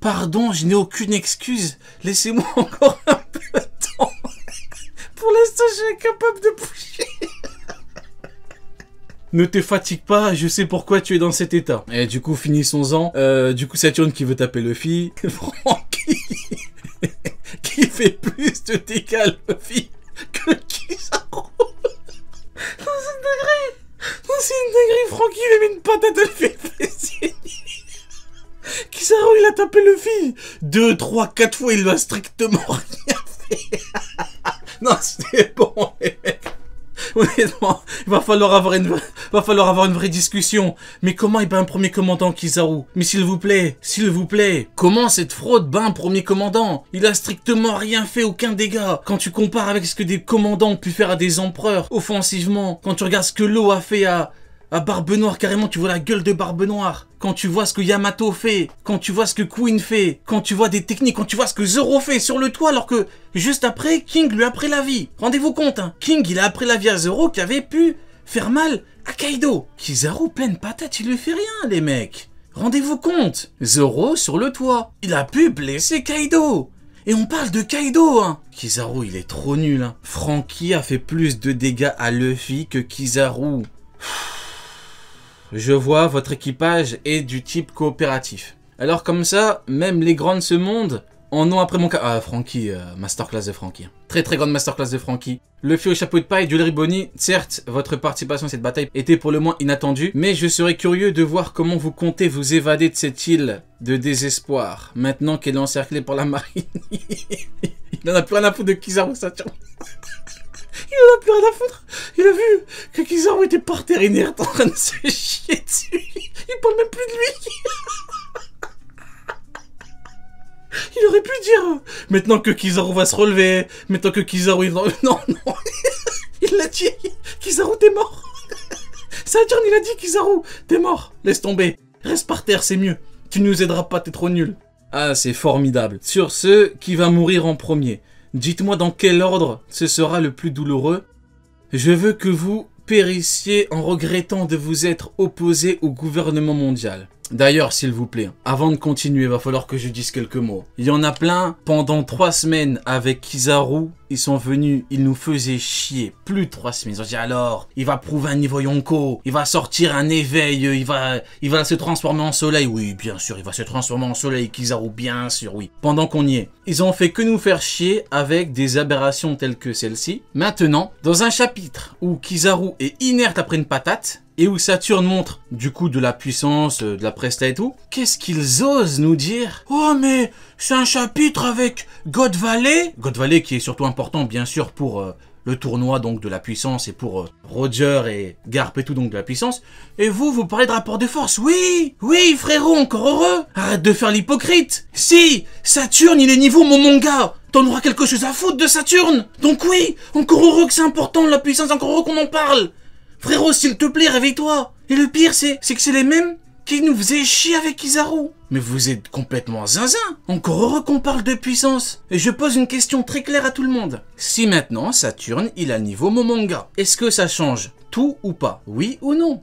Pardon, je n'ai aucune excuse. Laissez-moi encore un peu de temps. Pour l'instant, je suis incapable de bouger. Ne te fatigue pas, je sais pourquoi tu es dans cet état. Et du coup, finissons-en. Du coup, Saturne qui veut taper Luffy. Franky qui fait plus de dégâts à Luffy que Kizaru. Non, c'est une dinguerie. Non, c'est une dinguerie. Franky, il a mis une patate à Luffy. Kizaru, il a tapé Luffy 2, 3, 4 fois, il lui a strictement rien fait. Non, c'est bon, les mecs. Honnêtement, il va falloir avoir une vraie discussion. Mais comment il bat un premier commandant, Kizaru? Mais s'il vous plaît, comment cette fraude bat un premier commandant? Il a strictement rien fait, aucun dégât. Quand tu compares avec ce que des commandants ont pu faire à des empereurs, offensivement, quand tu regardes ce que Law a fait à Barbe Noire, carrément, tu vois la gueule de Barbe Noire. Quand tu vois ce que Yamato fait, quand tu vois ce que Queen fait, quand tu vois des techniques, quand tu vois ce que Zoro fait sur le toit, alors que juste après, King lui a pris la vie. Rendez-vous compte, hein. King, il a appris la vie à Zoro qui avait pu faire mal à Kaido. Kizaru, pleine patate, il lui fait rien, les mecs. Rendez-vous compte. Zoro sur le toit. Il a pu blesser Kaido. Et on parle de Kaido, hein. Kizaru, il est trop nul, hein. Franky a fait plus de dégâts à Luffy que Kizaru. Je vois, votre équipage est du type coopératif. Alors comme ça, même les grands de ce monde en ont après mon cas. Ah, Franky, masterclass de Franky. Très très grande masterclass de Franky. Luffy au chapeau de paille, Jewelry Bonnie. Certes, votre participation à cette bataille était pour le moins inattendue, mais je serais curieux de voir comment vous comptez vous évader de cette île de désespoir, maintenant qu'elle est encerclée par la marine. Il n'en a plus rien à foutre de Kizaru, Saturne. Il en a plus rien à foutre. Il a vu que Kizaru était par terre inerte en train de se chier dessus. Il parle même plus de lui. Il aurait pu dire maintenant que Kizaru va se relever, maintenant que Kizaru... Non, non. Il l'a dit. Kizaru, t'es mort. Saturne, il a dit Kizaru, t'es mort. Laisse tomber. Reste par terre, c'est mieux. Tu nous aideras pas, t'es trop nul. Ah, c'est formidable. Sur ce, qui va mourir en premier? Dites-moi dans quel ordre ce sera le plus douloureux. Je veux que vous périssiez en regrettant de vous être opposé au gouvernement mondial. D'ailleurs, s'il vous plaît, avant de continuer, il va falloir que je dise quelques mots. Il y en a plein, pendant 3 semaines avec Kizaru, ils sont venus, ils nous faisaient chier. Plus de 3 semaines. Ils ont dit alors, il va prouver un niveau Yonko, il va sortir un éveil, il va se transformer en soleil. Oui, bien sûr, il va se transformer en soleil, Kizaru, bien sûr, oui. Pendant qu'on y est, ils ont fait que nous faire chier avec des aberrations telles que celle-ci. Maintenant, dans un chapitre où Kizaru est inerte après une patate, et où Saturne montre du coup de la puissance, de la presta et tout, qu'est-ce qu'ils osent nous dire? Oh mais c'est un chapitre avec God Valley. God Valley qui est surtout important bien sûr pour le tournoi donc de la puissance et pour Roger et Garp et tout donc de la puissance. Et vous parlez de rapport de force? Oui, oui frérot, encore heureux. Arrête de faire l'hypocrite. Si, Saturne il est niveau mon manga. T'en auras quelque chose à foutre de Saturne. Donc oui, encore heureux que c'est important la puissance, encore heureux qu'on en parle. Frérot, s'il te plaît, réveille-toi. Et le pire, c'est que c'est les mêmes qui nous faisaient chier avec Kizaru. Mais vous êtes complètement zinzin. Encore heureux qu'on parle de puissance. Et je pose une question très claire à tout le monde. Si maintenant, Saturne, il a niveau Momonga, est-ce que ça change tout ou pas? Oui ou non?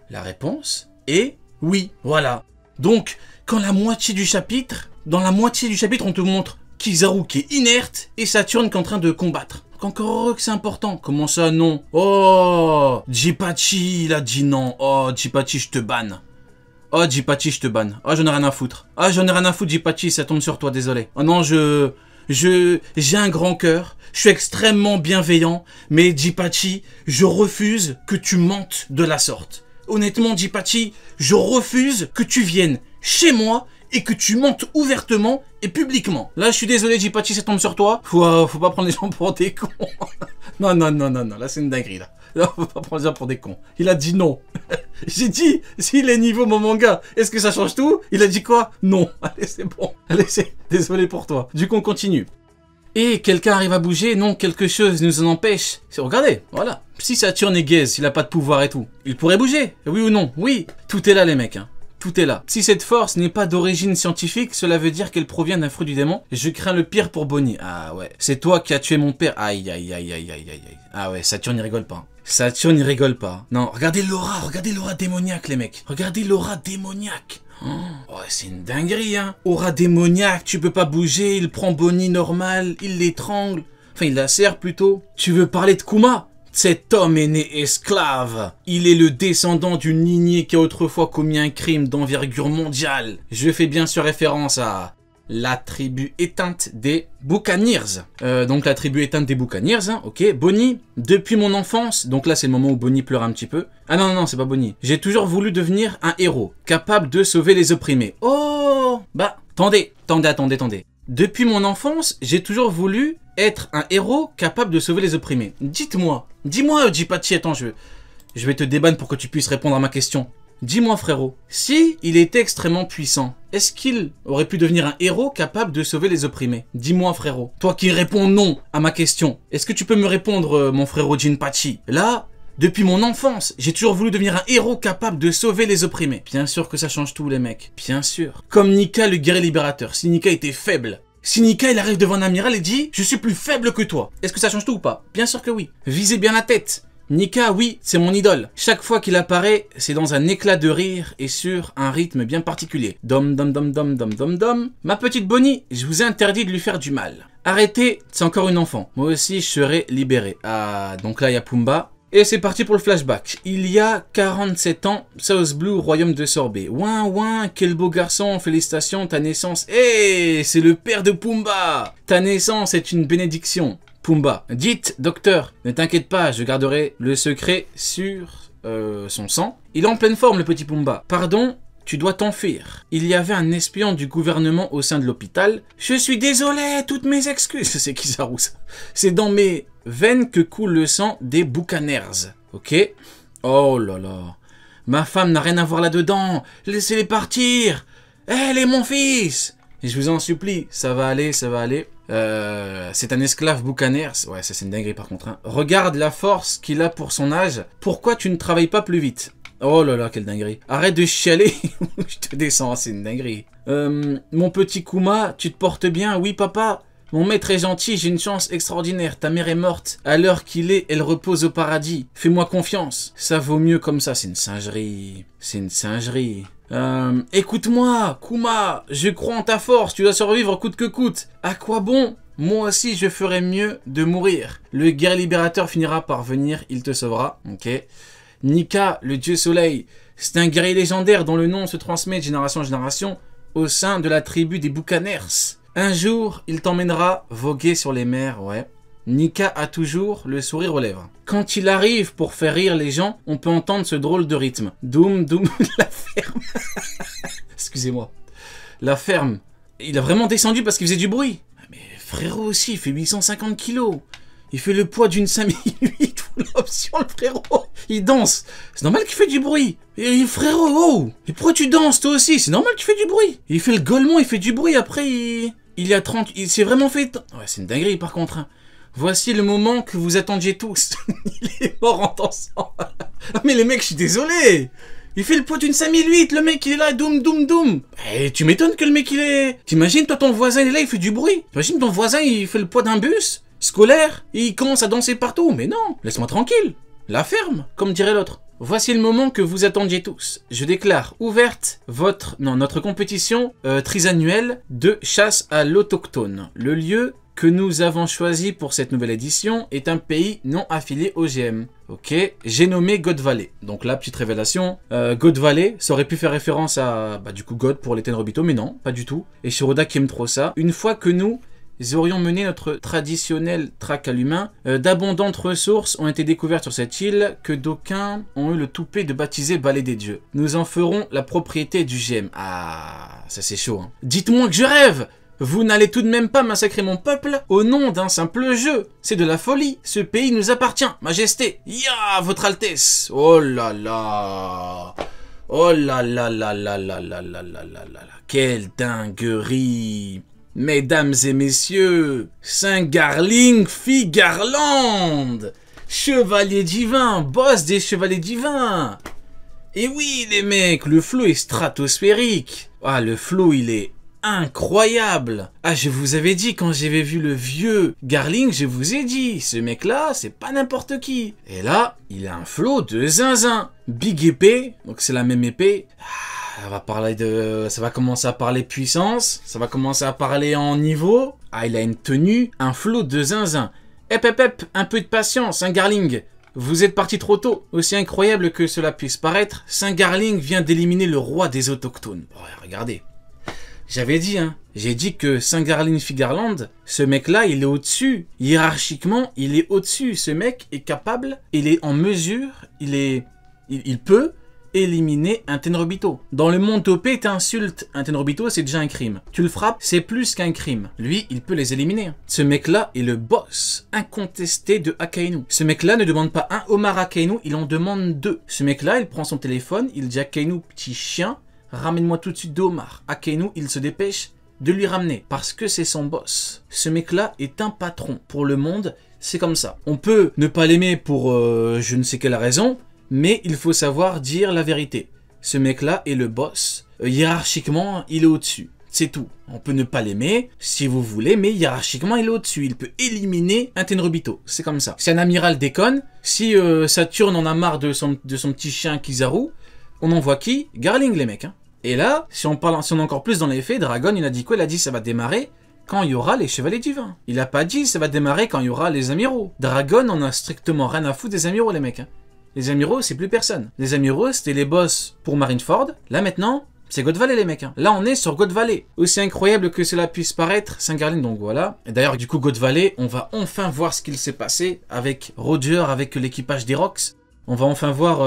La réponse est oui. Voilà. Donc, quand la moitié du chapitre, dans la moitié du chapitre, on te montre Kizaru qui est inerte et Saturne qui est en train de combattre. Encore heureux que c'est important. Comment ça, non? Oh, Jipachi, il a dit non. Oh, Jipachi, je te banne. Oh, Jipachi, je te banne. Oh, j'en ai rien à foutre. Ah, j'en ai rien à foutre, Jipachi, ça tombe sur toi, désolé. Oh non, j'ai un grand cœur. Je suis extrêmement bienveillant. Mais Jipachi, je refuse que tu mentes de la sorte. Honnêtement, Jipachi, je refuse que tu viennes chez moi et que tu mentes ouvertement et publiquement. Là, je suis désolé, Jipachi, ça tombe sur toi. Faut pas prendre les gens pour des cons. Non, là, c'est une dinguerie, là. Là, faut pas prendre les gens pour des cons. Il a dit non. J'ai dit, s'il est niveau mon manga, est-ce que ça change tout? Il a dit quoi? Non. Allez, c'est bon. Allez, c'est désolé pour toi. Du coup, on continue. Et quelqu'un arrive à bouger? Non, quelque chose nous en empêche. Regardez, voilà. Si Saturne est gaze, s'il a pas de pouvoir et tout, il pourrait bouger. Oui ou non? Oui. Tout est là, les mecs, hein. Tout est là. Si cette force n'est pas d'origine scientifique, cela veut dire qu'elle provient d'un fruit du démon. Je crains le pire pour Bonnie. Ah ouais. C'est toi qui as tué mon père. Aïe, aïe, aïe, aïe, aïe, aïe. Ah ouais, Saturne il rigole pas. Saturne il rigole pas. Non, regardez l'aura démoniaque les mecs. Regardez l'aura démoniaque. Oh, c'est une dinguerie, hein. Aura démoniaque, tu peux pas bouger, il prend Bonnie normal, il l'étrangle. Enfin, il la serre plutôt. Tu veux parler de Kuma? Cet homme est né esclave. Il est le descendant d'une lignée qui a autrefois commis un crime d'envergure mondiale. Je fais bien sûr référence à la tribu éteinte des Buccaneers. Donc la tribu éteinte des Buccaneers, hein, ok. Bonnie, depuis mon enfance, donc là c'est le moment où Bonnie pleure un petit peu. Ah non, non, non, c'est pas Bonnie. J'ai toujours voulu devenir un héros, capable de sauver les opprimés. Oh, bah, attendez. Depuis mon enfance, j'ai toujours voulu être un héros capable de sauver les opprimés. Dis-moi, Jipachi, attends, je vais te débanner pour que tu puisses répondre à ma question. Dis-moi frérot, si il était extrêmement puissant, est-ce qu'il aurait pu devenir un héros capable de sauver les opprimés? Dis-moi frérot, toi qui réponds non à ma question, est-ce que tu peux me répondre mon frérot Jinpachi? Là, depuis mon enfance, j'ai toujours voulu devenir un héros capable de sauver les opprimés. Bien sûr que ça change tout les mecs, bien sûr. Comme Nika le guerrier libérateur, si Nika était faible, si Nika il arrive devant un amiral et dit « Je suis plus faible que toi », est-ce que ça change tout ou pas? Bien sûr que oui. Visez bien la tête. Nika, oui, c'est mon idole. Chaque fois qu'il apparaît, c'est dans un éclat de rire et sur un rythme bien particulier. Dom dom dom dom dom dom dom. Ma petite Bonnie, je vous ai interdit de lui faire du mal. Arrêtez, c'est encore une enfant. Moi aussi, je serai libéré. Ah, donc là, il y a Pumba. Et c'est parti pour le flashback. Il y a 47 ans, South Blue, royaume de Sorbet. Ouin, ouin, quel beau garçon, félicitations, ta naissance. Hé, c'est le père de Pumba. Ta naissance est une bénédiction. Pumba, dites, docteur, ne t'inquiète pas, je garderai le secret sur son sang. Il est en pleine forme, le petit Pumba. Pardon, tu dois t'enfuir. Il y avait un espion du gouvernement au sein de l'hôpital. Je suis désolé, toutes mes excuses. C'est Kizaru, ça. C'est dans mes veines que coule le sang des Buccaneers. Ok? Oh là là. Ma femme n'a rien à voir là-dedans. Laissez-les partir. Elle est mon fils. Et je vous en supplie, ça va aller, ça va aller. C'est un esclave Buccaneers. Ouais, ça c'est une dinguerie par contre. Hein. Regarde la force qu'il a pour son âge. Pourquoi tu ne travailles pas plus vite? Oh là là, quelle dinguerie. Arrête de chialer. Je te descends, c'est une dinguerie. Mon petit Kuma, tu te portes bien? Oui, papa. Mon maître est gentil, j'ai une chance extraordinaire. Ta mère est morte. À l'heure qu'il est, elle repose au paradis. Fais-moi confiance. Ça vaut mieux comme ça. C'est une singerie. C'est une singerie. Écoute-moi, Kuma. Je crois en ta force. Tu dois survivre coûte que coûte. À quoi bon? Moi aussi, je ferais mieux de mourir. Le guerrier libérateur finira par venir. Il te sauvera. Ok. Nika, le dieu soleil, c'est un guerrier légendaire dont le nom se transmet de génération en génération au sein de la tribu des Buccaneers. Un jour, il t'emmènera voguer sur les mers, ouais. Nika a toujours le sourire aux lèvres. Quand il arrive pour faire rire les gens, on peut entendre ce drôle de rythme. Doum, doum, la ferme. Excusez-moi. La ferme. Il a vraiment descendu parce qu'il faisait du bruit. Mais frérot aussi, il fait 850 kilos. Il fait le poids d'une 5008 ou l'option, le frérot. Il danse. C'est normal qu'il fait du bruit. Et frérot, oh. Et pourquoi tu danses toi aussi? C'est normal qu'il fait du bruit. Il fait le golemon, il fait du bruit. Après, il y a 30... Il s'est vraiment fait... Ouais, c'est une dinguerie par contre. Hein. Voici le moment que vous attendiez tous. Il est mort en dansant. Mais les mecs, je suis désolé. Il fait le poids d'une 5008. Le mec, il est là, doum, doum, doum. Et tu m'étonnes que le mec, il est... T'imagines, toi, ton voisin, il est là, il fait du bruit. T'imagines, ton voisin, il fait le poids d'un bus scolaire, et il commence à danser partout. Mais non, laisse-moi tranquille. La ferme, comme dirait l'autre. Voici le moment que vous attendiez tous. Je déclare ouverte notre compétition trisannuelle de chasse à l'autochtone. Le lieu que nous avons choisi pour cette nouvelle édition est un pays non affilié au GM. Ok, j'ai nommé God Valley. Donc là, petite révélation, God Valley, ça aurait pu faire référence à, du coup, God pour les Tenryubito, mais non, pas du tout. Et Shiroda qui aime trop ça. Une fois que nous aurions mené notre traditionnel traque à l'humain, d'abondantes ressources ont été découvertes sur cette île que d'aucuns ont eu le toupet de baptiser Vallée des Dieux. Nous en ferons la propriété du GM. Ah, ça c'est chaud. Hein. Dites-moi que je rêve! Vous n'allez tout de même pas massacrer mon peuple au nom d'un simple jeu. C'est de la folie. Ce pays nous appartient, Majesté. Ya, Votre Altesse. Oh là là. Oh là là là là là là là là là là là. Quelle dinguerie. Mesdames et messieurs, Saint Garling fit Garland, chevalier divin, boss des chevaliers divins. Et oui les mecs, le flow est stratosphérique. Ah, le flow il est incroyable. Ah, je vous avais dit quand j'avais vu le vieux Garling, je vous ai dit, ce mec là c'est pas n'importe qui. Et là, il a un flow de zinzin. Big épée, donc c'est la même épée. On va parler de... Ça va commencer à parler puissance. Ça va commencer à parler en niveau. Ah, il a une tenue, un flot de zinzin. Hep, un peu de patience, hein, Garling. Vous êtes parti trop tôt. Aussi incroyable que cela puisse paraître, Saint Garling vient d'éliminer le roi des autochtones. Oh, regardez. J'avais dit, hein. J'ai dit que Saint Garling Figarland, ce mec-là, il est au-dessus. Hiérarchiquement, il est au-dessus. Ce mec est capable, il est en mesure, il peut éliminer un Tenrobito. Dans le monde OP, t'insultes un Tenrobito, c'est déjà un crime. Tu le frappes, c'est plus qu'un crime. Lui, il peut les éliminer. Ce mec-là est le boss incontesté de Akainu. Ce mec-là ne demande pas un homard à Akainu, il en demande 2. Ce mec-là, il prend son téléphone, il dit à Akainu, petit chien, ramène-moi tout de suite 2 homards. Akainu, il se dépêche de lui ramener, parce que c'est son boss. Ce mec-là est un patron. Pour le monde, c'est comme ça. On peut ne pas l'aimer pour je ne sais quelle raison, mais il faut savoir dire la vérité. Ce mec-là est le boss. Hiérarchiquement, il est au-dessus. C'est tout. On peut ne pas l'aimer, si vous voulez, mais hiérarchiquement, il est au-dessus. Il peut éliminer un Tenrobito. C'est comme ça. Si un amiral déconne, si Saturne en a marre de son petit chien Kizaru, on envoie qui? Garling, les mecs. Hein. Et là, si on est encore plus dans les faits, Dragon, il a dit quoi? Il a dit ça va démarrer quand il y aura les chevaliers divins. Il a pas dit ça va démarrer quand il y aura les amiraux. Dragon, on a strictement rien à foutre des amiraux, les mecs. Hein. Les amiraux, c'est plus personne. Les amiraux, c'était les boss pour Marineford. Là, maintenant, c'est God Valley, les mecs. Hein. Là, on est sur God Valley. Aussi incroyable que cela puisse paraître, Saint Garling, donc voilà. Et d'ailleurs, du coup, God Valley, on va enfin voir ce qu'il s'est passé avec Roger, avec l'équipage des Rocks. On va enfin voir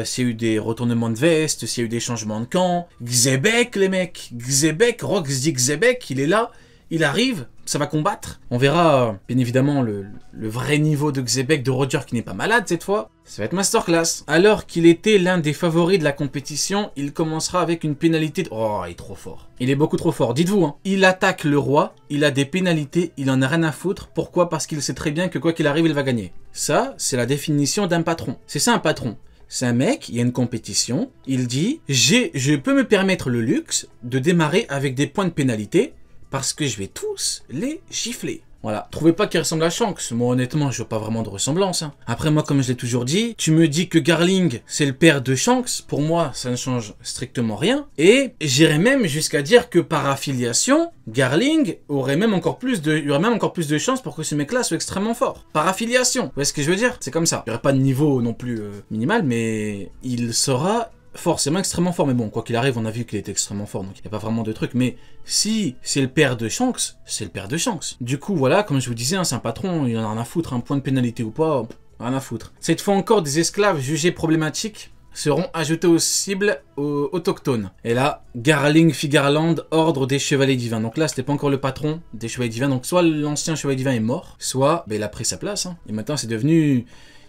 s'il y a eu des retournements de veste, s'il y a eu des changements de camp. Xebec, les mecs. Xebec, Rox dit Xebec, il est là. Il arrive, ça va combattre. On verra, bien évidemment, le vrai niveau de Xebec, de Roger qui n'est pas malade cette fois. Ça va être masterclass. Alors qu'il était l'un des favoris de la compétition, il commencera avec une pénalité de... Oh, il est trop fort. Il est beaucoup trop fort, dites-vous. Hein. Il attaque le roi, il a des pénalités, il en a rien à foutre. Pourquoi? Parce qu'il sait très bien que quoi qu'il arrive, il va gagner. Ça, c'est la définition d'un patron. C'est ça un patron. C'est un mec, il y a une compétition, il dit « Je peux me permettre le luxe de démarrer avec des points de pénalité parce que je vais tous les gifler. » Voilà. Trouvez pas qu'il ressemble à Shanks. Moi, honnêtement, je vois pas vraiment de ressemblance. Hein. Après, moi, comme je l'ai toujours dit, tu me dis que Garling, c'est le père de Shanks. Pour moi, ça ne change strictement rien. Et j'irais même jusqu'à dire que par affiliation, Garling aurait même encore plus de chances pour que ce mec-là soit extrêmement fort. Par affiliation. Vous voyez ce que je veux dire? C'est comme ça. Il n'y aurait pas de niveau non plus minimal, mais il sera forcément extrêmement fort. Mais bon, quoi qu'il arrive, on a vu qu'il était extrêmement fort, donc il n'y a pas vraiment de truc. Mais si c'est le père de Shanks, c'est le père de Shanks. Du coup, voilà, comme je vous disais, hein, c'est un patron, il en a rien à foutre, un point de pénalité ou pas, rien à foutre. Cette fois encore, des esclaves jugés problématiques seront ajoutés aux cibles autochtones. Et là, Garling Figarland, ordre des chevaliers divins. Donc là, c'était pas encore le patron des chevaliers divins. Donc soit l'ancien chevalier divin est mort, soit il a pris sa place. Hein. Et maintenant, c'est devenu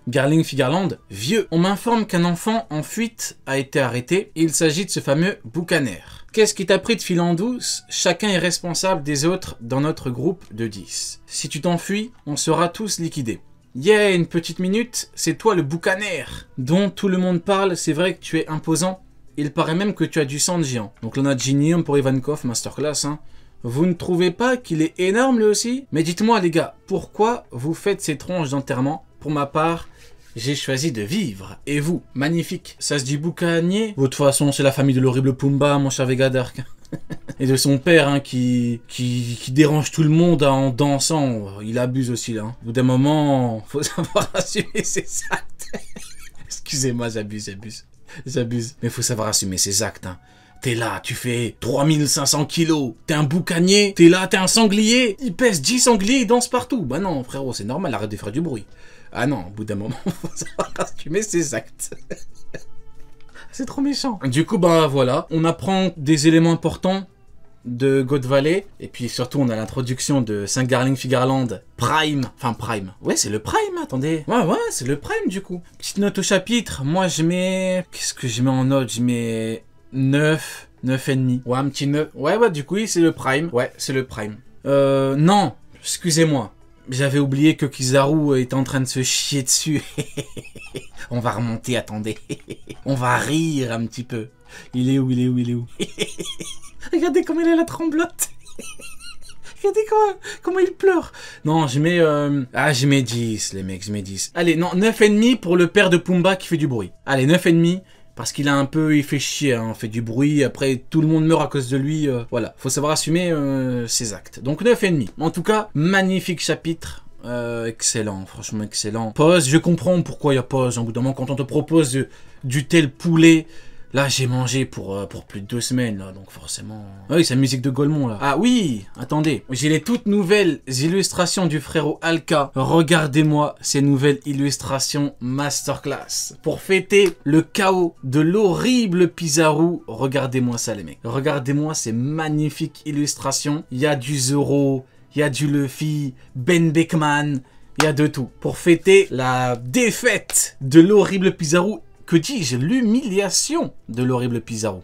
Garling Figarland, vieux. On m'informe qu'un enfant en fuite a été arrêté. Il s'agit de ce fameux boucaner. Qu'est-ce qui t'a pris de fil en douce? Chacun est responsable des autres dans notre groupe de 10. Si tu t'enfuis, on sera tous liquidés. Yeah, une petite minute, c'est toi le boucaner dont tout le monde parle. C'est vrai que tu es imposant. Il paraît même que tu as du sang de géant. Donc là, on a Ginium pour Ivankov, masterclass. Hein. Vous ne trouvez pas qu'il est énorme lui aussi? Mais dites-moi les gars, pourquoi vous faites ces tronches d'enterrement? Pour ma part, j'ai choisi de vivre. Et vous? Magnifique. Ça se dit boucanier? De toute façon, c'est la famille de l'horrible Pumba, mon cher Vegadark. Et de son père, hein, qui dérange tout le monde en dansant. Il abuse aussi, là. Hein. Au bout d'un moment, faut savoir assumer ses actes. Excusez-moi, j'abuse. Mais faut savoir assumer ses actes, hein. T'es là, tu fais 3500 kilos, t'es un boucanier, t'es là, t'es un sanglier, il pèse 10 sangliers, il danse partout. Bah non, frérot, c'est normal, arrête de faire du bruit. Ah non, au bout d'un moment, faut savoir assumer ses actes. C'est trop méchant. Du coup, bah voilà, on apprend des éléments importants de God Valley, et puis surtout, on a l'introduction de Saint Garling Figarland Prime. Enfin, Prime. Ouais, c'est le Prime, attendez. Ouais, c'est le Prime, du coup. Petite note au chapitre, moi, je mets... Qu'est-ce que je mets en note? Je mets 9 et demi. Ouais, un petit 9. Ouais, du coup, oui, c'est le Prime. Ouais, c'est le Prime. Non, excusez-moi. J'avais oublié que Kizaru était en train de se chier dessus. On va remonter, attendez. On va rire un petit peu. Il est où? Regardez comment il a la tremblote. Regardez comment il pleure. Non, je mets... je mets 10, les mecs, je mets 10. Allez, non, 9,5 pour le père de Pumba qui fait du bruit. Allez, 9,5 Parce qu'il a un peu, il fait chier, hein, fait du bruit, après tout le monde meurt à cause de lui, voilà. Faut savoir assumer ses actes. Donc 9,5. En tout cas, magnifique chapitre. Excellent, franchement excellent. Pause, je comprends pourquoi il y a pause. Au bout d'un moment, quand on te propose du tel poulet, là j'ai mangé pour plus de 2 semaines, là, donc forcément... Ah oui, c'est la musique de Golemont, là. Ah oui, attendez, j'ai les toutes nouvelles illustrations du frérot Alka. Regardez-moi ces nouvelles illustrations masterclass. Pour fêter le chaos de l'horrible Pizarro, regardez-moi ça les mecs. Regardez-moi ces magnifiques illustrations. Il y a du Zoro... Il y a du Luffy, Ben Beckman, il y a de tout. Pour fêter la défaite de l'horrible Pizarro, que dis-je, l'humiliation de l'horrible Pizarro.